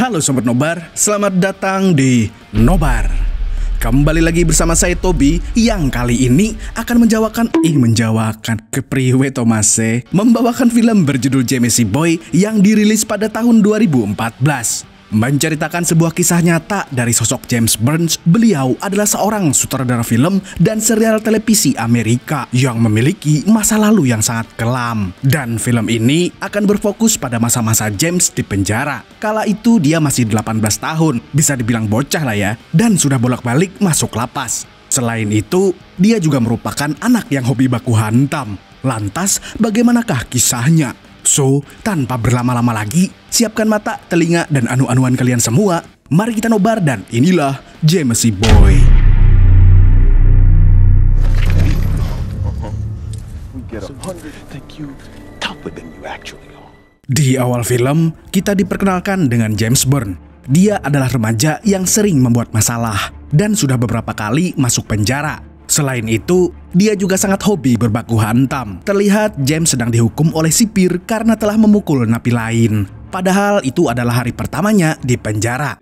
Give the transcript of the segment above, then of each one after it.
Halo Sobat Nobar, selamat datang di Nobar. Kembali lagi bersama saya Tobi yang kali ini akan membawakan film berjudul Jamesy Boy yang dirilis pada tahun 2014. Menceritakan sebuah kisah nyata dari sosok James Burns. Beliau adalah seorang sutradara film dan serial televisi Amerika yang memiliki masa lalu yang sangat kelam. Dan film ini akan berfokus pada masa-masa James di penjara. Kala itu dia masih 18 tahun, bisa dibilang bocah lah ya, dan sudah bolak-balik masuk lapas. Selain itu, dia juga merupakan anak yang hobi baku hantam. Lantas, bagaimanakah kisahnya? So, tanpa berlama-lama lagi, siapkan mata, telinga, dan anu-anuan kalian semua. Mari kita nobar dan inilah Jamesy Boy. Di awal film, kita diperkenalkan dengan James Burns. Dia adalah remaja yang sering membuat masalah dan sudah beberapa kali masuk penjara. Selain itu, dia juga sangat hobi berbaku hantam. Terlihat James sedang dihukum oleh sipir karena telah memukul napi lain. Padahal itu adalah hari pertamanya di penjara.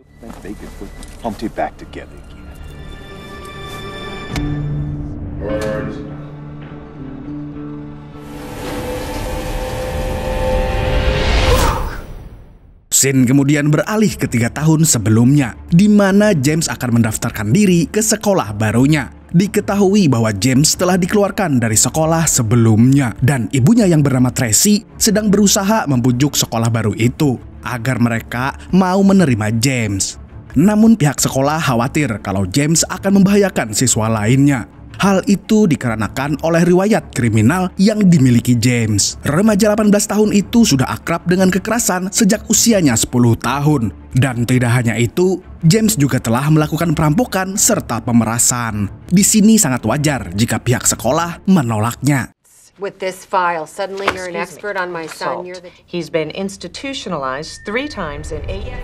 Scene kemudian beralih ke 3 tahun sebelumnya, di mana James akan mendaftarkan diri ke sekolah barunya. Diketahui bahwa James telah dikeluarkan dari sekolah sebelumnya dan ibunya yang bernama Tracy sedang berusaha membujuk sekolah baru itu agar mereka mau menerima James. Namun pihak sekolah khawatir kalau James akan membahayakan siswa lainnya. Hal itu dikarenakan oleh riwayat kriminal yang dimiliki James. Remaja 18 tahun itu sudah akrab dengan kekerasan sejak usianya 10 tahun. Dan tidak hanya itu, James juga telah melakukan perampokan serta pemerasan. Di sini sangat wajar jika pihak sekolah menolaknya. With this file, suddenly you're an expert on my son. He's been institutionalized 3 times in 8 years.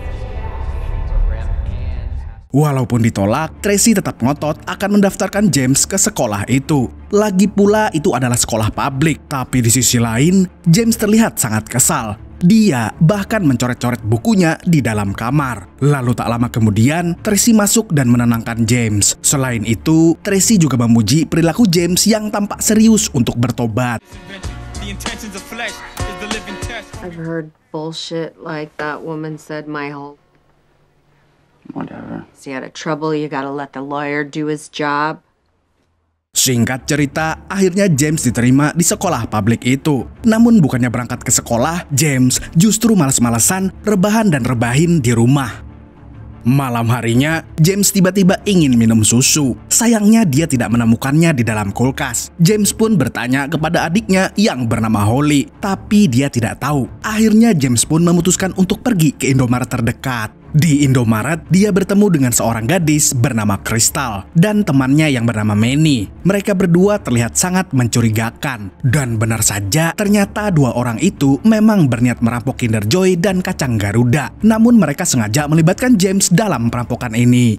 Walaupun ditolak, Tracy tetap ngotot akan mendaftarkan James ke sekolah itu. Lagi pula itu adalah sekolah publik, tapi di sisi lain, James terlihat sangat kesal. Dia bahkan mencoret-coret bukunya di dalam kamar. Lalu tak lama kemudian, Tracy masuk dan menenangkan James. Selain itu, Tracy juga memuji perilaku James yang tampak serius untuk bertobat. I've heard bullshit like that woman said my whole. Whatever. See, out of trouble, you gotta let the lawyer do his job. Singkat cerita, akhirnya James diterima di sekolah publik itu. Namun bukannya berangkat ke sekolah, James justru malas-malasan, rebahan dan rebahin di rumah. Malam harinya, James tiba-tiba ingin minum susu. Sayangnya dia tidak menemukannya di dalam kulkas. James pun bertanya kepada adiknya yang bernama Holly, tapi dia tidak tahu. Akhirnya James pun memutuskan untuk pergi ke Indomaret terdekat. Di Indomaret, dia bertemu dengan seorang gadis bernama Crystal dan temannya yang bernama Manny. Mereka berdua terlihat sangat mencurigakan. Dan benar saja, ternyata 2 orang itu memang berniat merampok Kinder Joy dan kacang Garuda. Namun mereka sengaja melibatkan James dalam perampokan ini.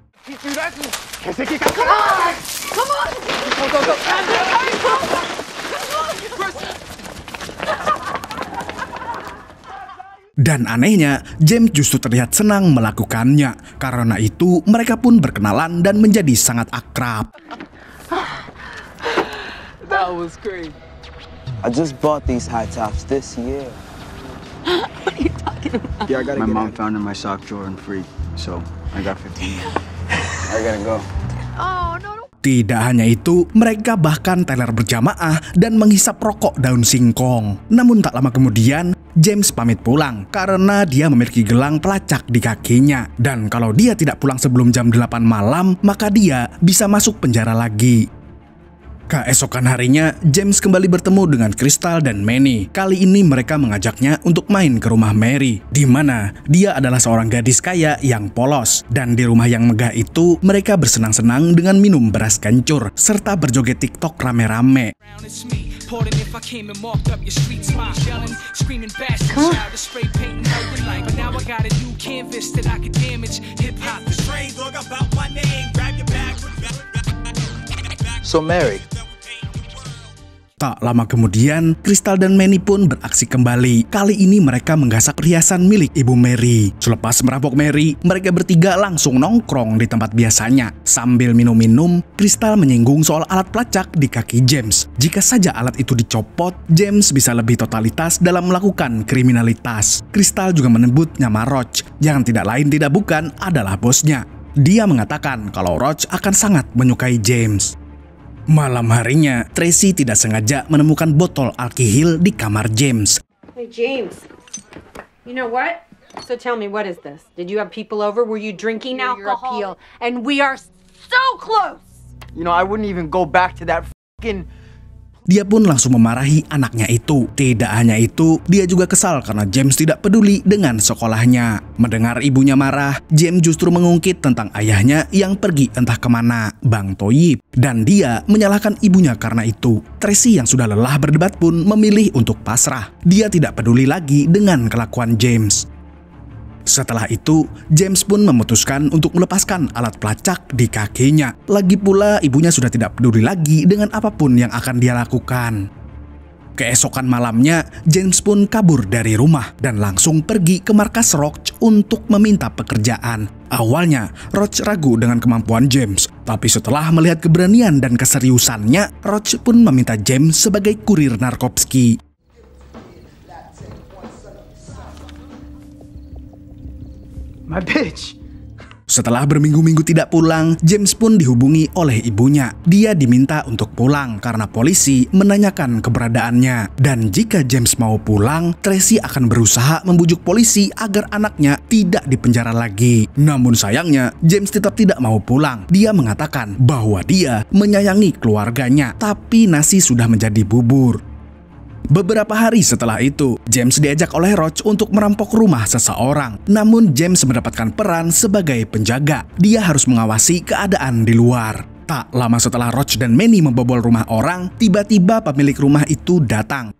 Dan anehnya, James justru terlihat senang melakukannya. Karena itu, mereka pun berkenalan dan menjadi sangat akrab. That was great. I just bought these high tops this year. What are you talking about? Yeah, I gotta. My mom found in my sock drawer and free, so I got 15. I gotta go. Oh no. Tidak hanya itu, mereka bahkan teler berjamaah dan menghisap rokok daun singkong. Namun tak lama kemudian, James pamit pulang karena dia memiliki gelang pelacak di kakinya. Dan kalau dia tidak pulang sebelum jam 8 malam, maka dia bisa masuk penjara lagi. Keesokan harinya, James kembali bertemu dengan Crystal dan Manny. Kali ini mereka mengajaknya untuk main ke rumah Mary, di mana dia adalah seorang gadis kaya yang polos. Dan di rumah yang megah itu, mereka bersenang-senang dengan minum beras kencur, serta berjoget TikTok rame-rame. So Mary, Tak lama kemudian, Crystal dan Manny pun beraksi kembali. Kali ini mereka menggasak perhiasan milik Ibu Mary. Selepas merampok Mary, mereka bertiga langsung nongkrong di tempat biasanya. Sambil minum-minum, Crystal menyinggung soal alat pelacak di kaki James. Jika saja alat itu dicopot, James bisa lebih totalitas dalam melakukan kriminalitas. Crystal juga menyebut nama Roach, yang tidak lain tidak bukan adalah bosnya. Dia mengatakan kalau Roach akan sangat menyukai James. Malam harinya, Tracy tidak sengaja menemukan botol alkohol di kamar James. Hey, James. You know what? So tell me, what is this? Did you have people over? Were you drinking alcohol? And we are so close! You know, I wouldn't even go back to that fucking... Dia pun langsung memarahi anaknya itu. Tidak hanya itu, dia juga kesal karena James tidak peduli dengan sekolahnya. Mendengar ibunya marah, James justru mengungkit tentang ayahnya yang pergi entah kemana, Bang Toyib. Dan dia menyalahkan ibunya karena itu. Tracy yang sudah lelah berdebat pun memilih untuk pasrah. Dia tidak peduli lagi dengan kelakuan James. Setelah itu, James pun memutuskan untuk melepaskan alat pelacak di kakinya. Lagi pula, ibunya sudah tidak peduli lagi dengan apapun yang akan dia lakukan. Keesokan malamnya, James pun kabur dari rumah dan langsung pergi ke markas Roach untuk meminta pekerjaan. Awalnya, Roach ragu dengan kemampuan James, tapi setelah melihat keberanian dan keseriusannya, Roach pun meminta James sebagai kurir Narkovsky. My bitch! Setelah berminggu-minggu tidak pulang, James pun dihubungi oleh ibunya. Dia diminta untuk pulang karena polisi menanyakan keberadaannya. Dan jika James mau pulang, Tracy akan berusaha membujuk polisi agar anaknya tidak dipenjara lagi. Namun sayangnya, James tetap tidak mau pulang. Dia mengatakan bahwa dia menyayangi keluarganya, tapi nasi sudah menjadi bubur. Beberapa hari setelah itu, James diajak oleh Roach untuk merampok rumah seseorang. Namun James mendapatkan peran sebagai penjaga. Dia harus mengawasi keadaan di luar. Tak lama setelah Roach dan Manny membobol rumah orang, tiba-tiba pemilik rumah itu datang.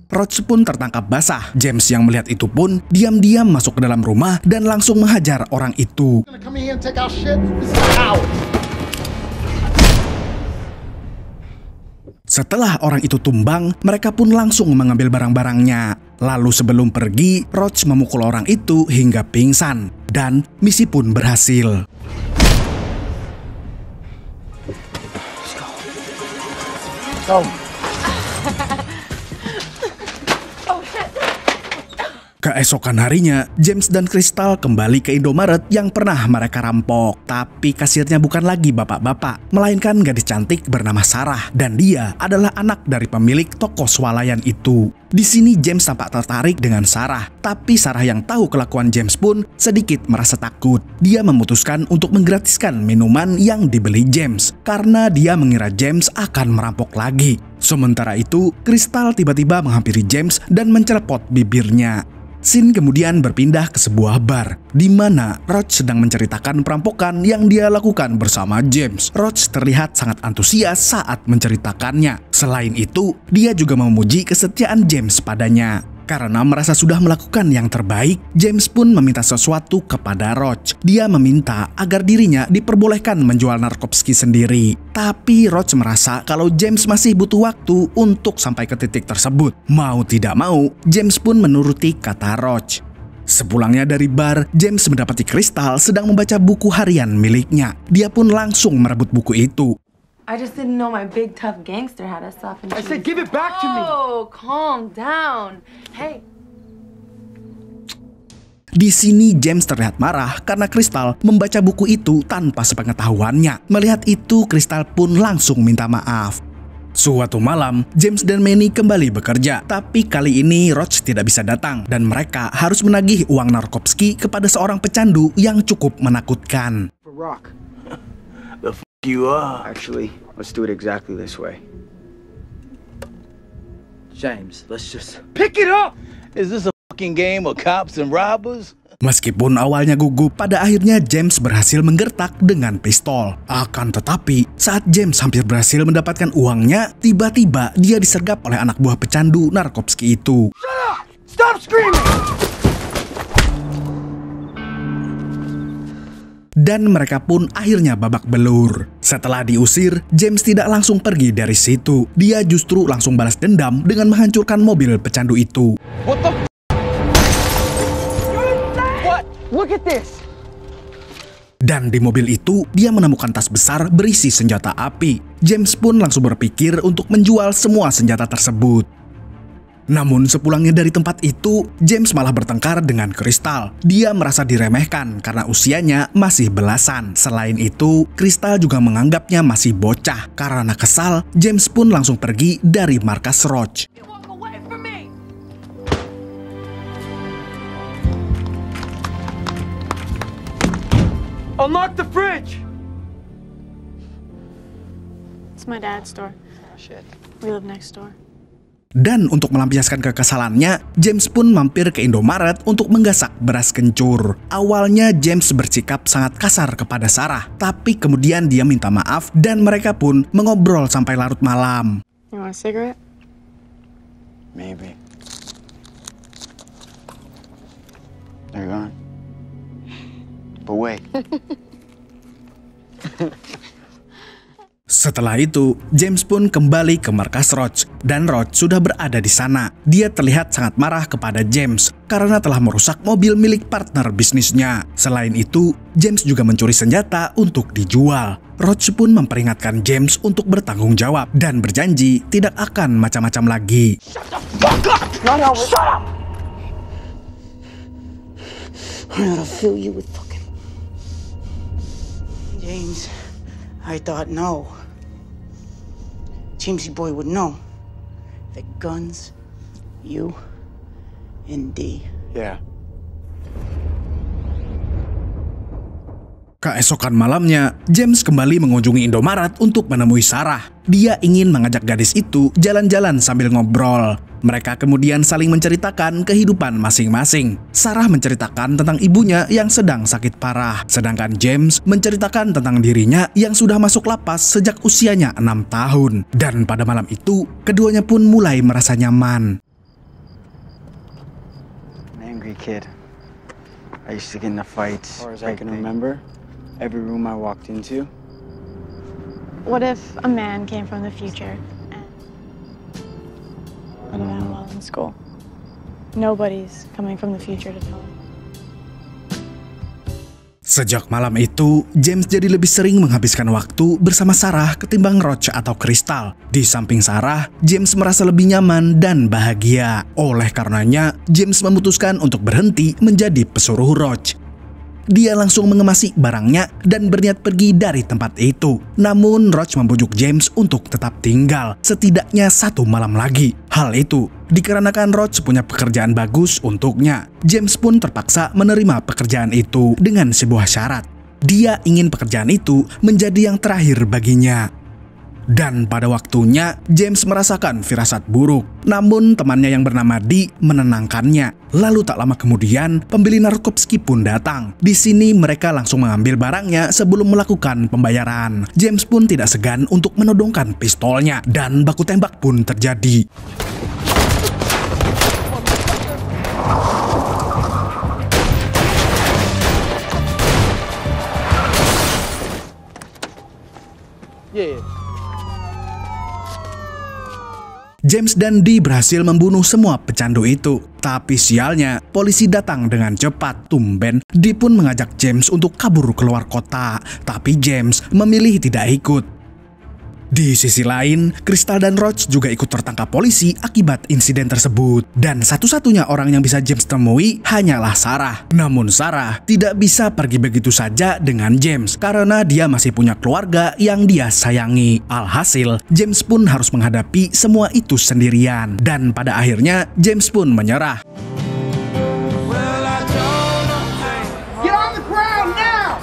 Roach pun tertangkap basah. James yang melihat itu pun diam-diam masuk ke dalam rumah dan langsung menghajar orang itu. Setelah orang itu tumbang, mereka pun langsung mengambil barang-barangnya. Lalu sebelum pergi, Roach memukul orang itu hingga pingsan. Dan misi pun berhasil. Go. Keesokan harinya, James dan Crystal kembali ke Indomaret yang pernah mereka rampok. Tapi kasirnya bukan lagi bapak-bapak, melainkan gadis cantik bernama Sarah. Dan dia adalah anak dari pemilik toko swalayan itu. Di sini James tampak tertarik dengan Sarah. Tapi Sarah yang tahu kelakuan James pun sedikit merasa takut. Dia memutuskan untuk menggratiskan minuman yang dibeli James, karena dia mengira James akan merampok lagi. Sementara itu, Crystal tiba-tiba menghampiri James dan mencelepot bibirnya. Scene kemudian berpindah ke sebuah bar, di mana Roach sedang menceritakan perampokan yang dia lakukan bersama James. Roach terlihat sangat antusias saat menceritakannya. Selain itu, dia juga memuji kesetiaan James padanya. Karena merasa sudah melakukan yang terbaik, James pun meminta sesuatu kepada Roach. Dia meminta agar dirinya diperbolehkan menjual Narkovsky sendiri. Tapi Roach merasa kalau James masih butuh waktu untuk sampai ke titik tersebut. Mau tidak mau, James pun menuruti kata Roach. Sepulangnya dari bar, James mendapati Crystal sedang membaca buku harian miliknya. Dia pun langsung merebut buku itu. I just didn't know my big tough gangster had a stuff and I said give it back to me! Oh, calm down. Hey. Di sini James terlihat marah karena Crystal membaca buku itu tanpa sepengetahuannya. Melihat itu, Crystal pun langsung minta maaf. Suatu malam, James dan Manny kembali bekerja. Tapi kali ini Roach tidak bisa datang dan mereka harus menagih uang Narkovsky kepada seorang pecandu yang cukup menakutkan. For rock. The f*** you are. Actually, let's do it exactly this way. James, let's just pick it up! Is this a fucking game of cops and robbers? Meskipun awalnya gugup, pada akhirnya James berhasil menggertak dengan pistol. Akan tetapi, saat James hampir berhasil mendapatkan uangnya, tiba-tiba dia disergap oleh anak buah pecandu Narkovsky itu. Shut up! Stop screaming! dan mereka pun akhirnya babak belur. Setelah diusir, James tidak langsung pergi dari situ. Dia justru langsung balas dendam dengan menghancurkan mobil pecandu itu. What the What? Look at this! Dan di mobil itu, dia menemukan tas besar berisi senjata api. James pun langsung berpikir untuk menjual semua senjata tersebut. Namun sepulangnya dari tempat itu, James malah bertengkar dengan Crystal. Dia merasa diremehkan karena usianya masih belasan. Selain itu, Crystal juga menganggapnya masih bocah. Karena kesal, James pun langsung pergi dari markas Roach. Unlock the fridge! It's my dad's store. Shit. We live next door. Dan untuk melampiaskan kekesalannya, James pun mampir ke Indomaret untuk menggasak beras kencur. Awalnya James bersikap sangat kasar kepada Sarah, tapi kemudian dia minta maaf dan mereka pun mengobrol sampai larut malam. You want a cigarette? Maybe. They're gone. But wait. Setelah itu, James pun kembali ke markas Roach, dan Roach sudah berada di sana. Dia terlihat sangat marah kepada James karena telah merusak mobil milik partner bisnisnya. Selain itu, James juga mencuri senjata untuk dijual. Roach pun memperingatkan James untuk bertanggung jawab dan berjanji tidak akan macam-macam lagi. No, shut up! I'm gonna fill you with fucking... James, I thought no. Jamesy boy would know. The guns, you, and D. Yeah. Keesokan malamnya, James kembali mengunjungi Indomaret untuk menemui Sarah. Dia ingin mengajak gadis itu jalan-jalan sambil ngobrol. Mereka kemudian saling menceritakan kehidupan masing-masing. Sarah menceritakan tentang ibunya yang sedang sakit parah, sedangkan James menceritakan tentang dirinya yang sudah masuk lapas sejak usianya 6 tahun. Dan pada malam itu, keduanya pun mulai merasa nyaman. An angry kid. I used to get into fights. As far as I can remember, every room I walked into. What if a man came from the future and did well in school? Nobody's coming from the future to tell him. Sejak malam itu, James jadi lebih sering menghabiskan waktu bersama Sarah ketimbang Roach atau Crystal. Di samping Sarah, James merasa lebih nyaman dan bahagia. Oleh karenanya, James memutuskan untuk berhenti menjadi pesuruh Roach. Dia langsung mengemasi barangnya dan berniat pergi dari tempat itu. Namun Roach membujuk James untuk tetap tinggal setidaknya 1 malam lagi. Hal itu dikarenakan Roach punya pekerjaan bagus untuknya. James pun terpaksa menerima pekerjaan itu dengan sebuah syarat. Dia ingin pekerjaan itu menjadi yang terakhir baginya. Dan pada waktunya, James merasakan firasat buruk. Namun temannya yang bernama Dee menenangkannya. Lalu tak lama kemudian, pembeli Narkowski pun datang. Di sini mereka langsung mengambil barangnya sebelum melakukan pembayaran. James pun tidak segan untuk menodongkan pistolnya. Dan baku tembak pun terjadi. James dan Dee berhasil membunuh semua pecandu itu. Tapi sialnya, polisi datang dengan cepat. Tumben, Dee pun mengajak James untuk kabur keluar kota. Tapi James memilih tidak ikut. Di sisi lain, Crystal dan Roach juga ikut tertangkap polisi akibat insiden tersebut. Dan satu-satunya orang yang bisa James temui hanyalah Sarah. Namun Sarah tidak bisa pergi begitu saja dengan James karena dia masih punya keluarga yang dia sayangi. Alhasil, James pun harus menghadapi semua itu sendirian. Dan pada akhirnya, James pun menyerah. Get on the ground now!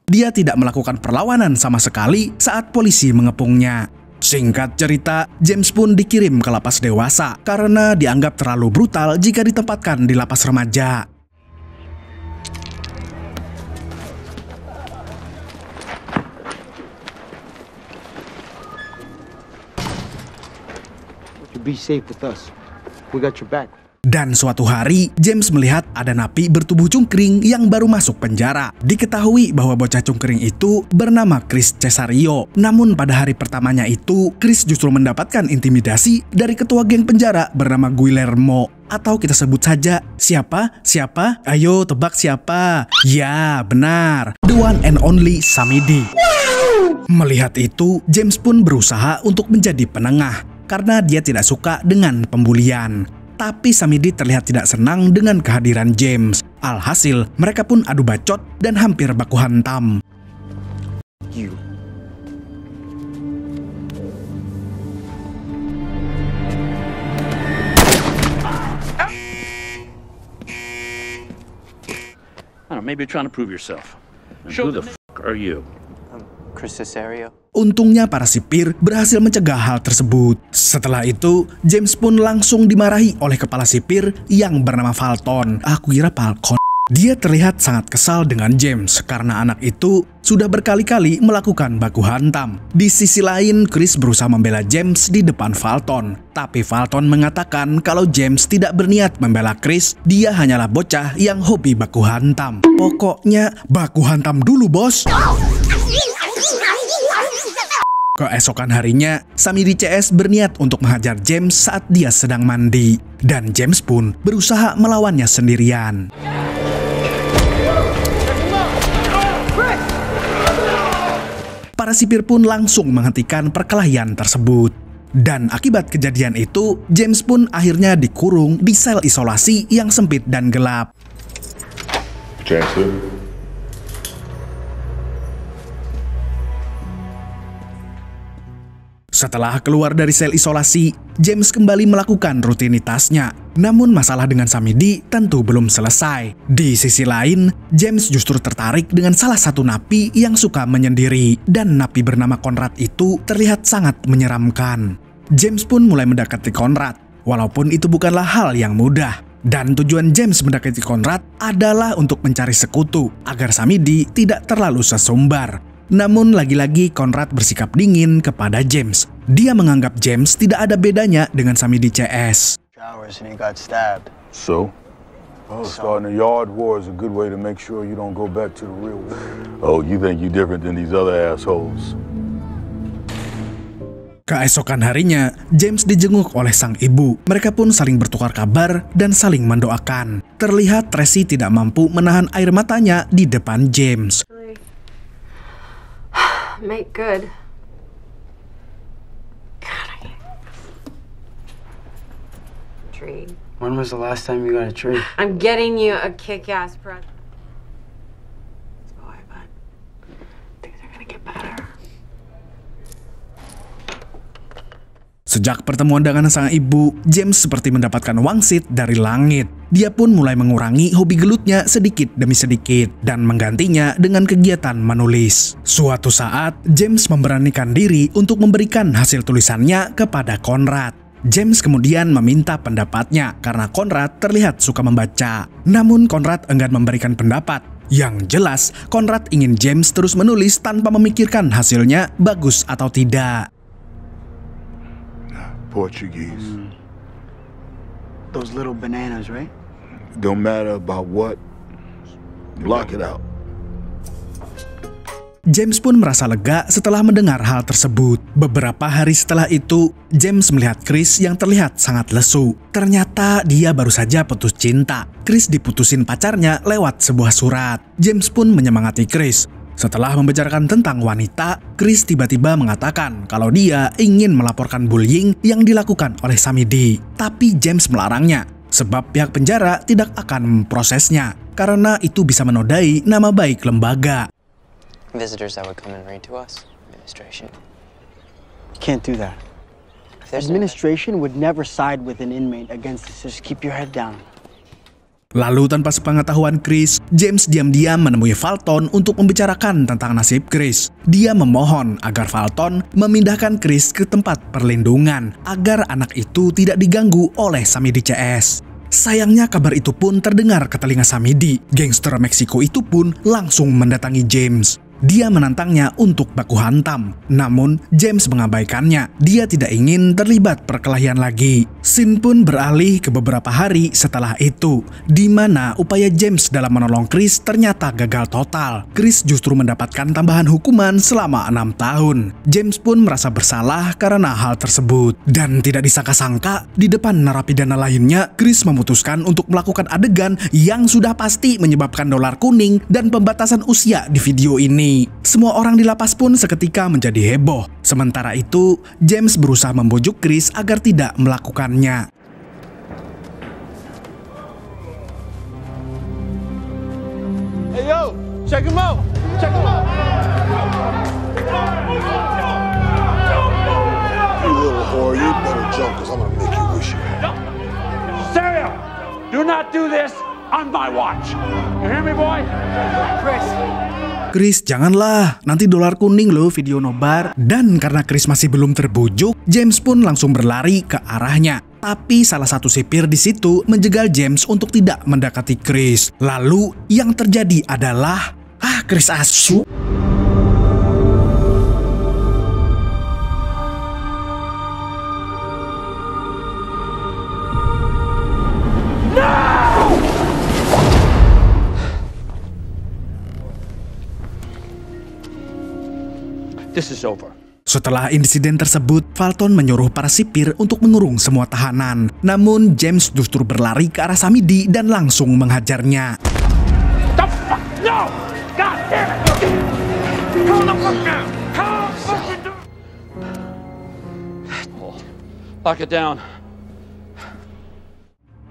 Dia tidak melakukan perlawanan sama sekali saat polisi mengepungnya. Singkat cerita, James pun dikirim ke lapas dewasa karena dianggap terlalu brutal jika ditempatkan di lapas remaja. Be safe with us. We got your back. Dan suatu hari, James melihat ada napi bertubuh cungkring yang baru masuk penjara. Diketahui bahwa bocah cungkring itu bernama Chris Cesario. Namun pada hari pertamanya itu, Chris justru mendapatkan intimidasi dari ketua geng penjara bernama Guillermo. Atau kita sebut saja, siapa? Siapa? Ayo tebak siapa? Ya, benar. The one and only Samidi. Melihat itu, James pun berusaha untuk menjadi penengah karena dia tidak suka dengan pembulian. Tapi Samidi terlihat tidak senang dengan kehadiran James. Alhasil, mereka pun adu bacot dan hampir baku hantam. You. I don't know, maybe you're trying to prove yourself. Who the fuck are you? Chris Cesario. Untungnya para sipir berhasil mencegah hal tersebut. Setelah itu, James pun langsung dimarahi oleh kepala sipir yang bernama Falcon. Aku kira Falcon. Dia terlihat sangat kesal dengan James karena anak itu sudah berkali-kali melakukan baku hantam. Di sisi lain, Chris berusaha membela James di depan Falcon. Tapi Falcon mengatakan kalau James tidak berniat membela Chris, dia hanyalah bocah yang hobi baku hantam. Pokoknya baku hantam dulu, bos. Keesokan harinya, Samidi CS berniat untuk menghajar James saat dia sedang mandi. Dan James pun berusaha melawannya sendirian. Para sipir pun langsung menghentikan perkelahian tersebut. Dan akibat kejadian itu, James pun akhirnya dikurung di sel isolasi yang sempit dan gelap. Chancellor. Setelah keluar dari sel isolasi, James kembali melakukan rutinitasnya. Namun masalah dengan Samidi tentu belum selesai. Di sisi lain, James justru tertarik dengan salah satu napi yang suka menyendiri. Dan napi bernama Conrad itu terlihat sangat menyeramkan. James pun mulai mendekati Conrad, walaupun itu bukanlah hal yang mudah. Dan tujuan James mendekati Conrad adalah untuk mencari sekutu, agar Samidi tidak terlalu sesumbar. Namun lagi-lagi Conrad bersikap dingin kepada James. Dia menganggap James tidak ada bedanya dengan Samidi CS. So? Oh, starting a yard war is a good way to make sure you don't go back to the real world. Oh, you think you're different than these other assholes? Keesokan harinya, James dijenguk oleh sang ibu. Mereka pun saling bertukar kabar dan saling mendoakan. Terlihat Tracy tidak mampu menahan air matanya di depan James. Make good. Tree. When was the last time you got a tree? I'm getting you a kick-ass present. Boy, but things are gonna get better. Sejak pertemuan dengan sang ibu, James seperti mendapatkan wangsit dari langit. Dia pun mulai mengurangi hobi gelutnya sedikit demi sedikit dan menggantinya dengan kegiatan menulis. Suatu saat, James memberanikan diri untuk memberikan hasil tulisannya kepada Conrad. James kemudian meminta pendapatnya karena Conrad terlihat suka membaca. Namun Conrad enggan memberikan pendapat. Yang jelas, Conrad ingin James terus menulis tanpa memikirkan hasilnya bagus atau tidak. Portuguese. Those little bananas, right? Don't matter about what. Block it out. James pun merasa lega setelah mendengar hal tersebut. Beberapa hari setelah itu, James melihat Chris yang terlihat sangat lesu. Ternyata dia baru saja putus cinta. Chris diputusin pacarnya lewat sebuah surat. James pun menyemangati Chris. Setelah membicarakan tentang wanita, Chris tiba-tiba mengatakan kalau dia ingin melaporkan bullying yang dilakukan oleh Samidi. Tapi James melarangnya, sebab pihak penjara tidak akan memprosesnya, karena itu bisa menodai nama baik lembaga. Visitors that would come and read to us, administration. You can't do that. Administration would never side with an inmate against this. Just keep your head down. Lalu tanpa sepengetahuan Chris, James diam-diam menemui Falcon untuk membicarakan tentang nasib Chris. Dia memohon agar Falcon memindahkan Chris ke tempat perlindungan agar anak itu tidak diganggu oleh Samidi CS. Sayangnya kabar itu pun terdengar ke telinga Samidi. Gangster Meksiko itu pun langsung mendatangi James. Dia menantangnya untuk baku hantam. Namun, James mengabaikannya. Dia tidak ingin terlibat perkelahian lagi. Scene pun beralih ke beberapa hari setelah itu, di mana upaya James dalam menolong Chris ternyata gagal total. Chris justru mendapatkan tambahan hukuman selama 6 tahun. James pun merasa bersalah karena hal tersebut. Dan tidak disangka-sangka, di depan narapidana lainnya, Chris memutuskan untuk melakukan adegan yang sudah pasti menyebabkan dolar kuning dan pembatasan usia di video ini. Semua orang di lapas pun seketika menjadi heboh. Sementara itu, James berusaha membujuk Chris agar tidak melakukannya. Hey yo, check him out! Check him out! You little whore, you better jump because I'm gonna make you wish you had. Stereo! Do not do this on my watch. You hear me, boy? Chris, janganlah, nanti dolar kuning loh video nobar. Dan karena Chris masih belum terbujuk, James pun langsung berlari ke arahnya. Tapi salah satu sipir di situ menjegal James untuk tidak mendekati Chris. Lalu yang terjadi adalah, Chris asu. This is over. Setelah insiden tersebut, Fulton menyuruh para sipir untuk mengurung semua tahanan. Namun James justru berlari ke arah Samidi dan langsung menghajarnya. The fuck? No! God damn it! Calm the fuck down! Calm the fuck down! Lock it down.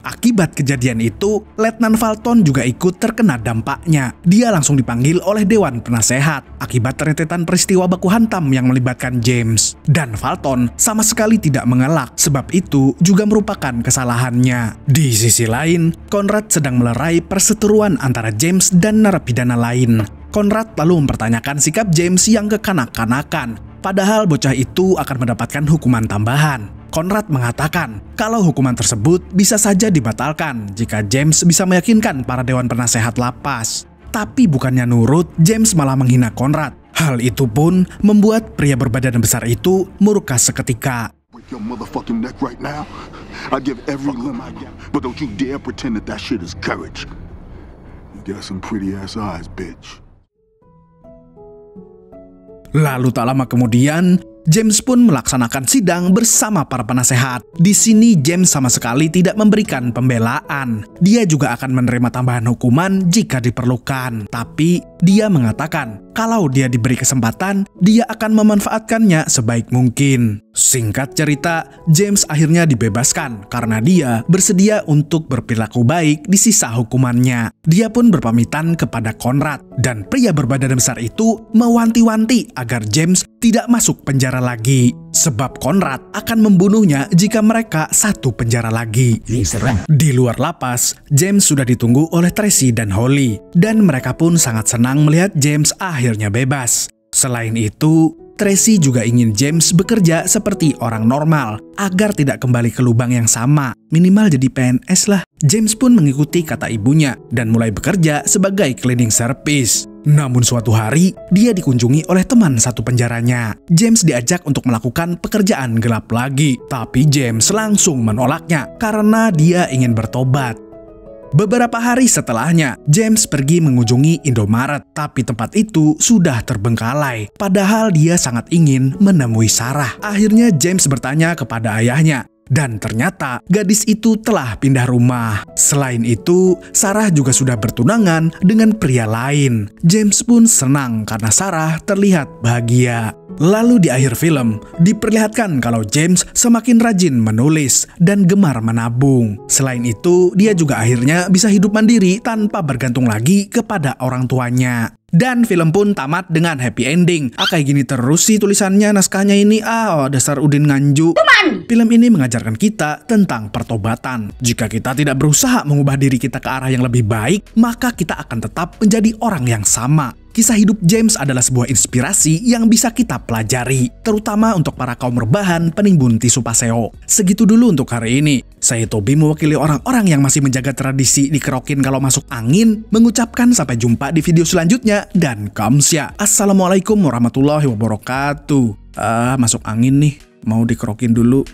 Akibat kejadian itu, Letnan Fulton juga ikut terkena dampaknya. Dia langsung dipanggil oleh Dewan Penasehat akibat rentetan peristiwa baku hantam yang melibatkan James. Dan Fulton sama sekali tidak mengelak, sebab itu juga merupakan kesalahannya. Di sisi lain, Conrad sedang melerai perseteruan antara James dan narapidana lain. Conrad lalu mempertanyakan sikap James yang kekanak-kanakan, padahal bocah itu akan mendapatkan hukuman tambahan. Conrad mengatakan kalau hukuman tersebut bisa saja dibatalkan jika James bisa meyakinkan para dewan penasehat lapas. Tapi bukannya nurut, James malah menghina Conrad. Hal itu pun membuat pria berbadan besar itu murka seketika. Your motherfucking neck right now. I give every limb I got, but don't you dare pretend that shit is courage. You got some pretty ass eyes, bitch. Lalu tak lama kemudian, James pun melaksanakan sidang bersama para penasehat. Di sini James sama sekali tidak memberikan pembelaan. Dia juga akan menerima tambahan hukuman jika diperlukan. Tapi dia mengatakan kalau dia diberi kesempatan, dia akan memanfaatkannya sebaik mungkin. Singkat cerita, James akhirnya dibebaskan karena dia bersedia untuk berperilaku baik di sisa hukumannya. Dia pun berpamitan kepada Conrad, dan pria berbadan besar itu mewanti-wanti agar James tidak masuk penjara lagi, sebab Conrad akan membunuhnya jika mereka satu penjara lagi. Di luar lapas, James sudah ditunggu oleh Tracy dan Holly, dan mereka pun sangat senang melihat James akhirnya bebas. Selain itu, Tracy juga ingin James bekerja seperti orang normal, agar tidak kembali ke lubang yang sama, minimal jadi PNS lah. James pun mengikuti kata ibunya dan mulai bekerja sebagai cleaning service. Namun suatu hari, dia dikunjungi oleh teman satu penjaranya. James diajak untuk melakukan pekerjaan gelap lagi, tapi James langsung menolaknya karena dia ingin bertobat. Beberapa hari setelahnya, James pergi mengunjungi Indomaret, tapi tempat itu sudah terbengkalai. Padahal dia sangat ingin menemui Sarah. Akhirnya James bertanya kepada ayahnya, dan ternyata gadis itu telah pindah rumah. Selain itu, Sarah juga sudah bertunangan dengan pria lain. James pun senang karena Sarah terlihat bahagia. Lalu di akhir film, diperlihatkan kalau James semakin rajin menulis dan gemar menabung. Selain itu, dia juga akhirnya bisa hidup mandiri tanpa bergantung lagi kepada orang tuanya. Dan film pun tamat dengan happy ending. Kayak gini terus sih tulisannya, naskahnya ini. Dasar Udin Nganju. Film ini mengajarkan kita tentang pertobatan. Jika kita tidak berusaha mengubah diri kita ke arah yang lebih baik, maka kita akan tetap menjadi orang yang sama. Kisah hidup James adalah sebuah inspirasi yang bisa kita pelajari, terutama untuk para kaum rebahan penimbun tisu paseo. Segitu dulu untuk hari ini. Saya Tobi mewakili orang-orang yang masih menjaga tradisi dikerokin kalau masuk angin, mengucapkan sampai jumpa di video selanjutnya, dan kamsya. Assalamualaikum warahmatullahi wabarakatuh. Masuk angin nih, mau dikerokin dulu.